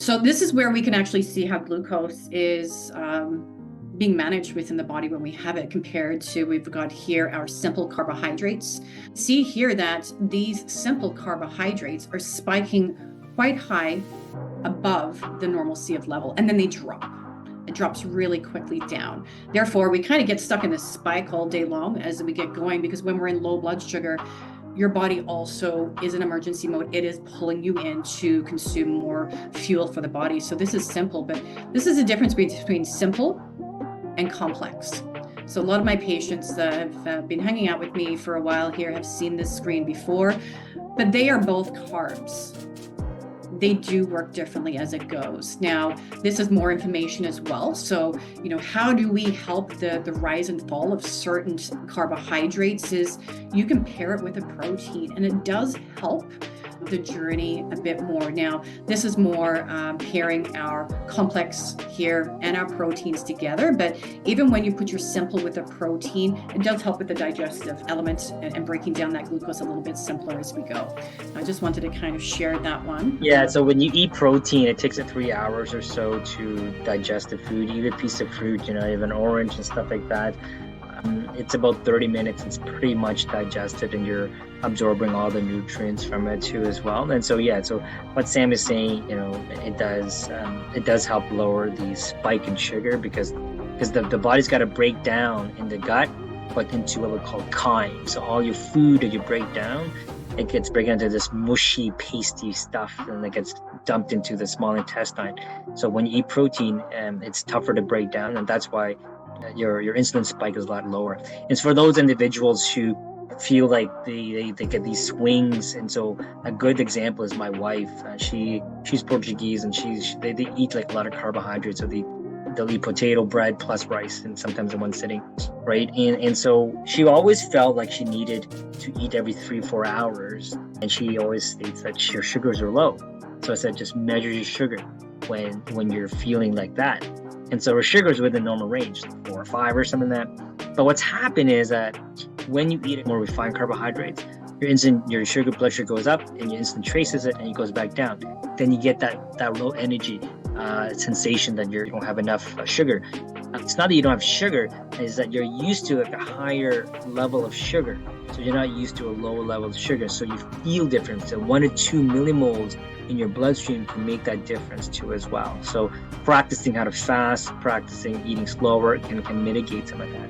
So this is where we can actually see how glucose is being managed within the body when we have it, compared to, we've got here our simple carbohydrates. See here that these simple carbohydrates are spiking quite high above the normal CF level, and then they drop. It drops really quickly down. Therefore, we kind of get stuck in this spike all day long as we get going, because when we're in low blood sugar, your body also is in emergency mode. It is pulling you in to consume more fuel for the body. So this is simple, but this is the difference between simple and complex. So a lot of my patients that have been hanging out with me for a while here have seen this screen before, but they are both carbs. They do work differently as it goes. Now, this is more information as well. So, how do we help the rise and fall of certain carbohydrates is you can pair it with a protein, and it does help the journey a bit more. Now, this is more pairing our complex here and our proteins together, but even when you put your simple with a protein, it does help with the digestive element and breaking down that glucose a little bit simpler as we go. I just wanted to kind of share that one. Yeah, so when you eat protein, it takes 3 hours or so to digest the food. You eat a piece of fruit, you have an orange and stuff like that. It's about 30 minutes. It's pretty much digested, and you're absorbing all the nutrients from it too as well. And so what Sam is saying, it does help lower the spike in sugar, because the body's got to break down in the gut, but into what we call chyme. So all your food that you break down, it gets broken into this mushy, pasty stuff, and it gets dumped into the small intestine. So when you eat protein, it's tougher to break down, and that's why your insulin spike is a lot lower. It's for those individuals who feel like they get these swings. And so a good example is my wife. She's Portuguese, and they eat like a lot of carbohydrates. So they'll eat potato, bread plus rice, and sometimes in one sitting, right? And so she always felt like she needed to eat every 3-4 hours, and she always states that her sugars are low. So I said, just measure your sugar when you're feeling like that. And so her sugar's within normal range, 4 or 5 or something like that. But what's happened is that when you eat more refined carbohydrates, your blood sugar goes up, and your insulin traces it, and it goes back down. Then you get that low energy sensation that you don't have enough sugar. It's not that you don't have sugar, it's that you're used to a higher level of sugar. So you're not used to a lower level of sugar. So you feel different. So 1 to 2 millimoles in your bloodstream can make that difference too as well. So practicing how to fast, practicing eating slower can mitigate some of that.